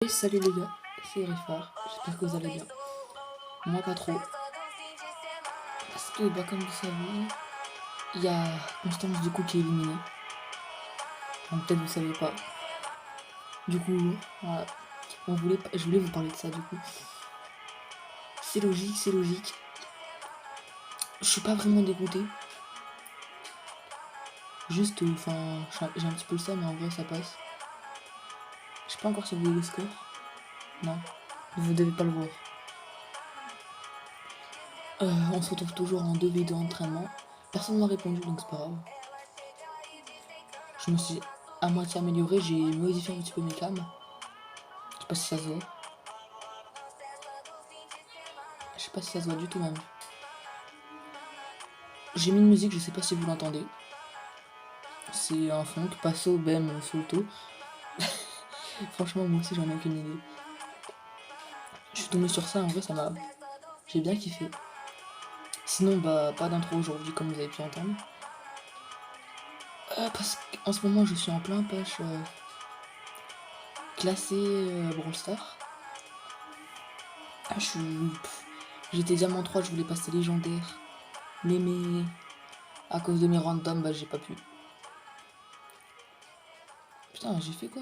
Et salut les gars, c'est Rifar, j'espère que vous allez bien. Moi pas trop. Parce que comme vous savez, il y a Constance du coup qui est éliminée. Enfin, peut-être vous savez pas. Du coup, voilà. Je voulais vous parler de ça du coup. C'est logique, c'est logique. Je suis pas vraiment dégoûté. Juste, j'ai un petit peu le seum, mais en vrai ça passe. Je sais pas encore surveillé le score. Non, vous devez pas le voir. On se retrouve toujours en 2v2 entraînement. Personne m'a répondu donc c'est pas grave. Je me suis à moitié amélioré, j'ai modifié un petit peu mes cams. Je sais pas si ça se voit. Je sais pas si ça se voit du tout même. J'ai mis une musique, je sais pas si vous l'entendez. C'est un funk, Passo, Bem, Solto. Franchement, moi aussi j'en ai aucune idée. Je suis tombé sur ça, en vrai ça m'a... J'ai bien kiffé. Sinon, bah, pas d'intro aujourd'hui comme vous avez pu entendre. Parce qu'en ce moment je suis en plein push classé Brawl Stars. J'étais diamant 3, je voulais passer légendaire. Mais à cause de mes randoms, bah j'ai pas pu. Putain, j'ai fait quoi?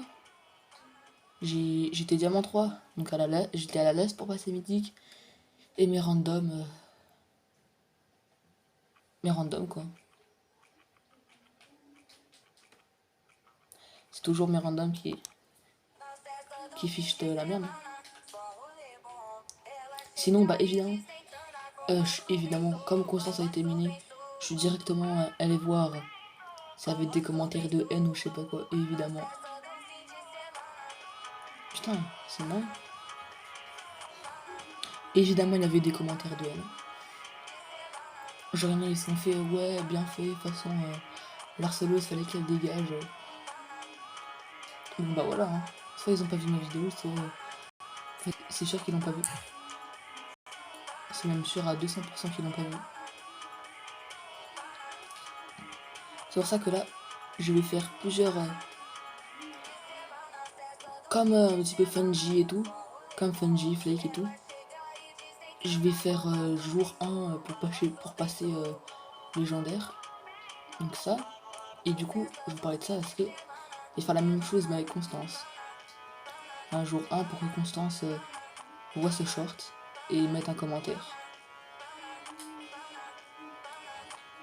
J'étais diamant 3, donc j'étais à la laisse pour passer mythique. Et mes randoms... mes randoms quoi. C'est toujours mes randoms qui fichent de la merde. Sinon, bah évidemment, comme Constance a été minée, je suis directement allé voir ça avait des commentaires de haine ou je sais pas quoi, évidemment. Putain, c'est marrant. Évidemment, il y avait des commentaires de haine. Genre, ils se sont fait, ouais, bien fait, façon, l'harceleuse, fallait qu'elle dégage. Bon, bah voilà, hein. Soit ils ont pas vu ma vidéo, soit... c'est sûr qu'ils l'ont pas vu. C'est même sûr à 200% qu'ils l'ont pas vu. C'est pour ça que là, je vais faire plusieurs... comme un petit peu Fungi et tout. Comme Fungi, Flake et tout. Je vais faire jour 1 pour passer légendaire. Donc ça. Et du coup, je vous parlais de ça parce que je vais faire la même chose mais avec Constance. Un jour 1 pour que Constance voit ce short et mette un commentaire.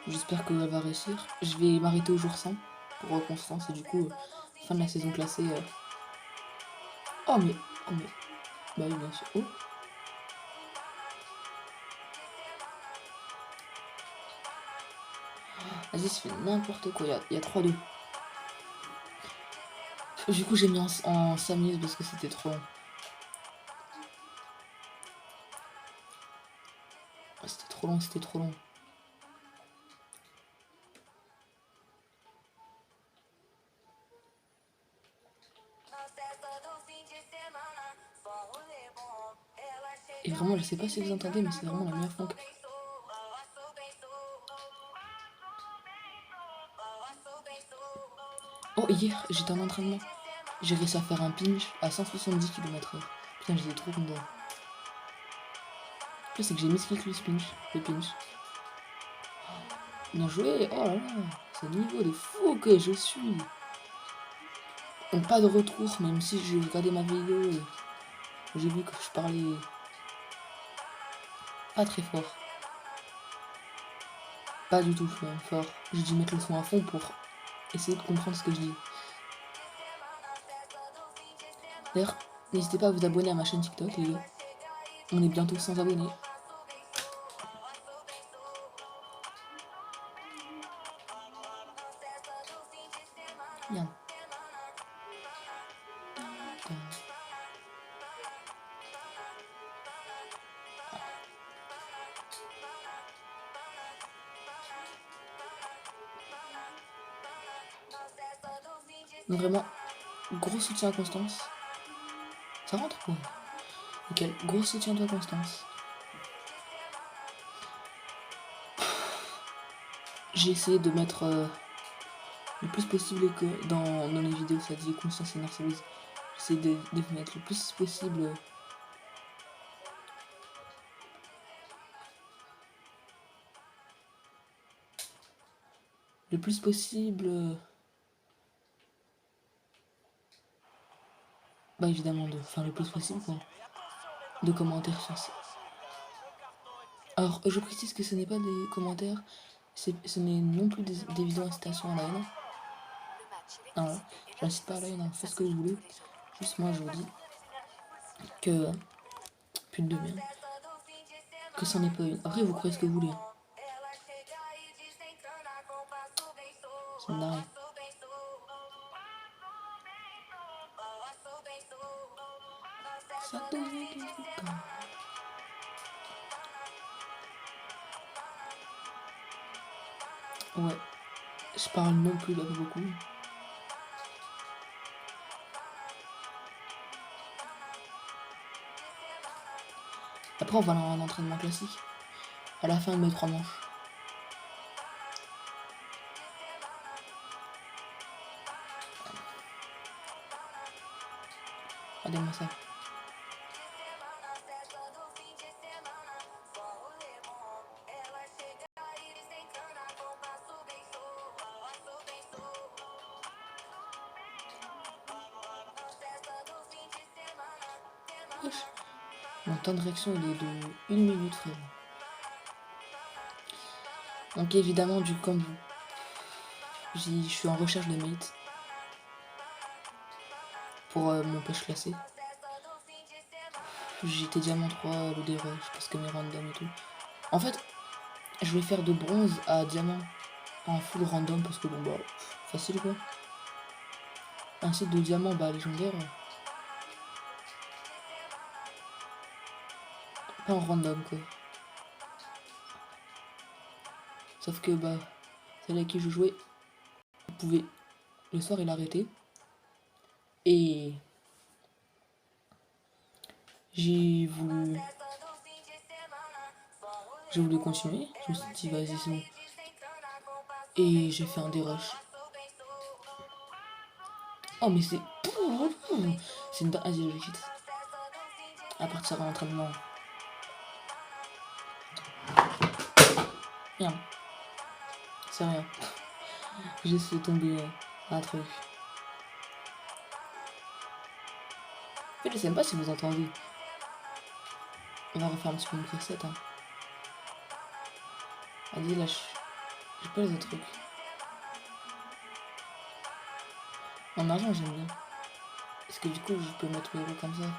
J'espère qu'elle va réussir. Je vais m'arrêter au jour 100 pour Constance et du coup, fin de la saison classée. Oh mais... Bah oui, bien sûr. Oh. Vas-y, ça fait n'importe quoi. Il y a 3-2. Du coup, j'ai mis en 5 minutes parce que c'était trop long. C'était trop long. Et vraiment, je sais pas si vous entendez, mais c'est vraiment la meilleure funk. Oh, hier, j'étais en entraînement. J'ai réussi à faire un pinch à 170 km/h. Putain, j'étais trop content. Le pire, c'est que j'ai misclick le pinch. Bien joué, oh là là, c'est le niveau de fou que je suis. Donc pas de retour, même si j'ai regardé ma vidéo et j'ai vu que je parlais pas très fort. Pas du tout fort. J'ai dû mettre le son à fond pour essayer de comprendre ce que je dis. D'ailleurs, n'hésitez pas à vous abonner à ma chaîne TikTok, les gars. On est bientôt 100 abonnés. Bien. Donc vraiment, gros soutien à Constance. Ça rentre quoi? Nickel, gros soutien à toi Constance. J'ai essayé de mettre le plus possible que dans les vidéos ça dit Constance et Narcisse. J'essaie de vous mettre le plus possible. Le plus possible. Bah évidemment le plus possible quoi. De commentaires sur ça. Alors je précise que ce n'est pas des commentaires, ce n'est non plus des vidéos incitation à la haine. Alors, j'incite pas à la haine, faites ce que vous voulez. Juste moi je vous dis que pute de merde. Que c'en est pas une. Après vous croyez ce que vous voulez. C'est une dingue. Ouais, je parle non plus là beaucoup. Après on va dans un entraînement classique. À la fin de mes 3 manches. Regardez-moi ça. Mon temps de réaction il est de 1 minute frère. Donc évidemment du coup je suis en recherche de mates pour mon pêche classé. J'étais diamant 3 le dérush parce que mes random et tout. En fait je vais faire de bronze à diamant en full random parce que bon bah facile quoi. Un site de diamant bah légendaire. Pas en random quoi. Sauf que bah celle avec qui je jouais pouvait le soir il arrêtait. Et j'ai voulu continuer. Je me suis dit vas-y c'est bon. Et j'ai fait un dérush. Oh mais c'est une dingue. Vas-y je quitte. À partir de l'entraînement. Rien. C'est rien. J'ai laissé tomber un truc. Je sais même pas si vous entendez. On va refaire un petit peu une preset. Hein. Allez, lâche. J'ai pas les autres trucs. En argent, j'aime bien. Parce que du coup, je peux mettre le héros comme ça.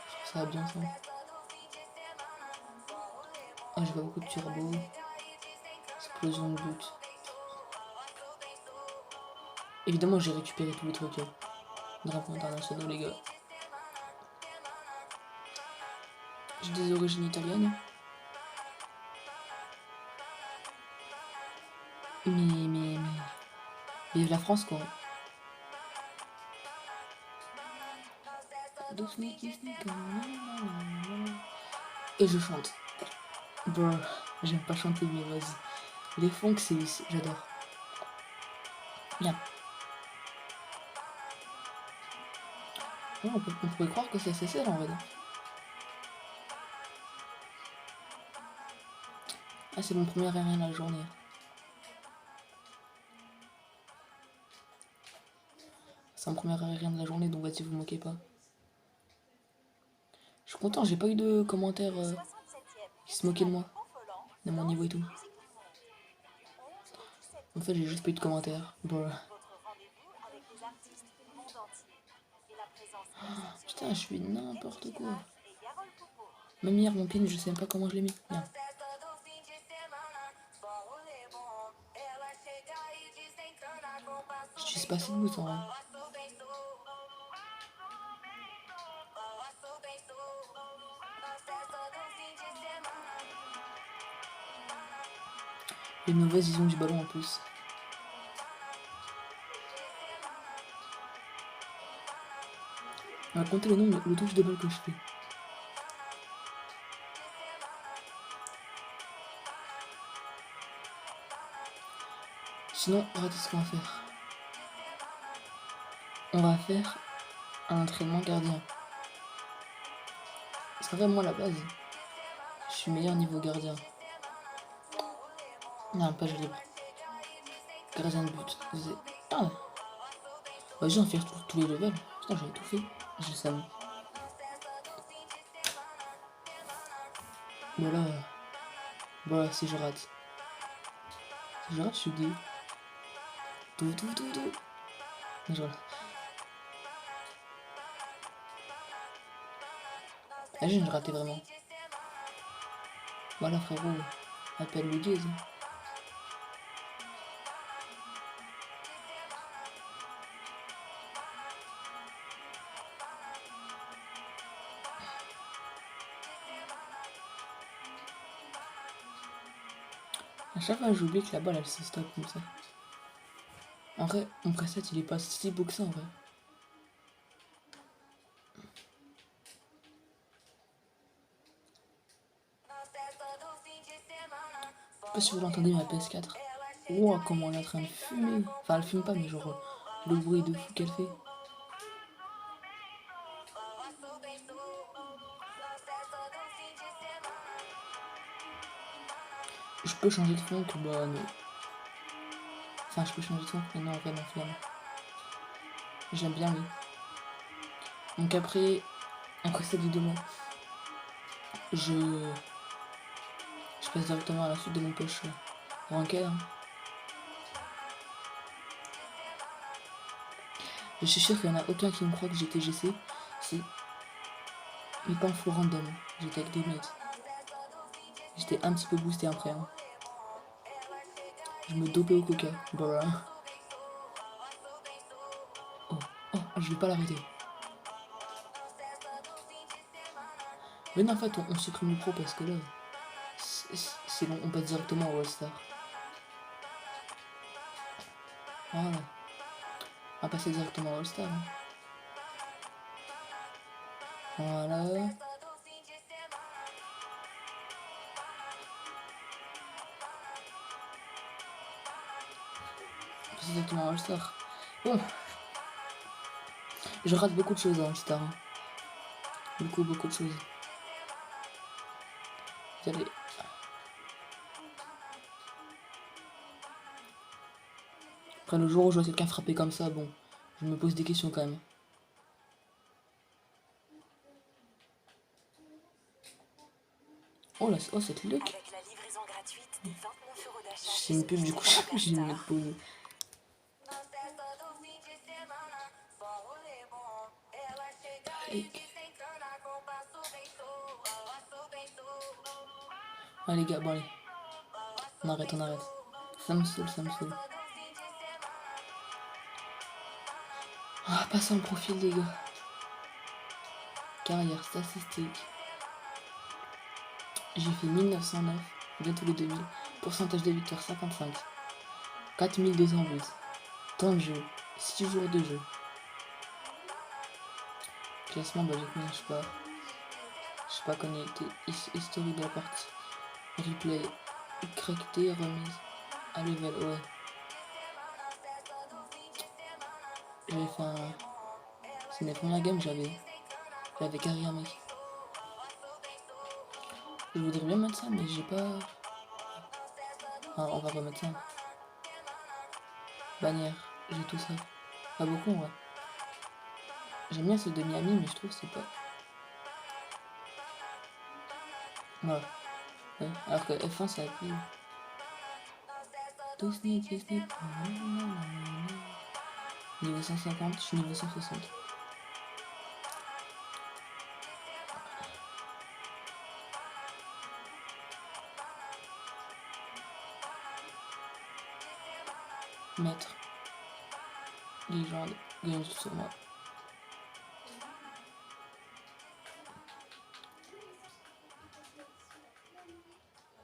Je trouve ça bien ça. Ah, j'ai pas beaucoup de turbo. Explosion de but. Évidemment, j'ai récupéré tous les trucs. Drapeau international, les gars. J'ai des origines italiennes. Mais. Vive la France, quoi. Et je chante. Bro, j'aime pas chanter, mais vas-y. Les funk, j'adore. Bien. Ouais, on pourrait croire que c'est SSL en vrai. Ah, c'est mon premier aérien de la journée. C'est mon premier aérien de la journée, donc vas-y, vous moquez pas. Je suis content, j'ai pas eu de commentaires qui se moquaient de moi, de mon niveau et tout. En fait, j'ai juste pas eu de commentaires. Bon. Putain, je fais n'importe quoi. Même hier, mon pin, je sais même pas comment je l'ai mis. Bien. Je suis pas assez de bout en vrai. Une mauvaise vision du ballon en plus. On va compter le nombre de touches de balle que je fais. Sinon, regardez ce qu'on va faire. On va faire un entraînement gardien. C'est vrai, moi, à la base, je suis meilleur niveau gardien. Non, pas libre. Gardien de but. Ah, bah, j'ai en faire tous les levels. Putain, j'avais tout fait. J'ai ça. Voilà. Voilà, si je rate. Si je rate, je suis gay. Tout. Mais je rate. Imagine, je ratais vraiment. Voilà, frérot. Appelle le gaze. À chaque fois, j'oublie que la balle, elle se stoppe comme ça. En vrai, mon preset, il est pas si beau que ça, en vrai. Je sais pas si vous l'entendez, ma PS4. Wow, comment elle est en train de fumer. Enfin, elle fume pas, mais genre, le bruit de fou qu'elle fait. Je peux changer de fond, que bah non. Enfin, je peux changer de fond, mais non, vraiment, flemme. J'aime bien, oui. Donc après cette vidéo, je passe directement à la suite de mon push ranked. Hein. Je suis sûr qu'il n'y en a aucun qui me croit que j'étais GC. Si. Mais pas en full random. J'étais avec des mates. J'étais un petit peu boosté après. Hein. Je me dopais au coca. Voilà. Oh, je vais pas l'arrêter. Mais non, en fait, on supprime le pro parce que là, c'est long, on passe directement au All-Star. Voilà. On va passer directement au All-Star. Hein. Voilà. C'est exactement All-Star. Bon. Je rate beaucoup de choses en All-Star. Hein. Beaucoup de choses. Vous allez... Après, le jour où je vois quelqu'un frapper comme ça, bon, je me pose des questions quand même. Oh, là, oh cette look. C'est une pub, du coup, j'ai une mettre pause. Allez, les gars, bon, allez. On arrête. Ça me saoule. Ah, passer en profil, les gars. Carrière statistique. J'ai fait 1909, bientôt les 2000. Pourcentage de victoire 55. 4200 buts. Temps de jeu, 6 jours de jeu. Classement, bah j'ai combien, je sais pas connecté. Historique de la partie. Replay. Craqueté, remise. À level, ouais. J'avais fait un... C'est mes premières games, j'avais carrière, mec. Je voudrais bien mettre ça, mais j'ai pas... Ah, on va remettre ça. Bannière, j'ai tout ça. Pas beaucoup, ouais. J'aime bien celle de Miami, mais je trouve que c'est pas... Voilà. Ouais. Alors que F1, ça a plus... Niveau 150, je suis niveau 160. Maître. Légende. Gagne tout sur moi.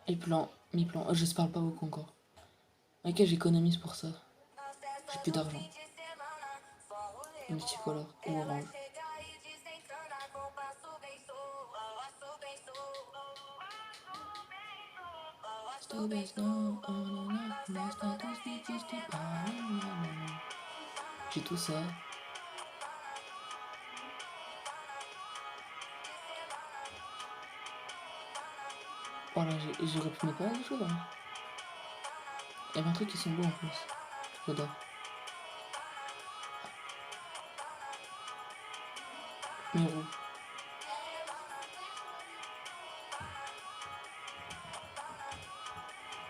Et plan. Mes plans. Oh, je parle pas beaucoup encore. Ok, j'économise pour ça. J'ai plus d'argent. Multicolore ou orange. J'ai tout ça. Voilà, j'aurais pu mettre pas mal de choses, hein. Il y avait un truc qui sont beaux en plus. J'adore. Miro.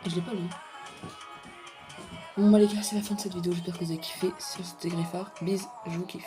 Et je l'ai pas lu. Bon bah les gars, c'est la fin de cette vidéo, j'espère que vous avez kiffé. Si c'était Griffard, bise, je vous kiffe.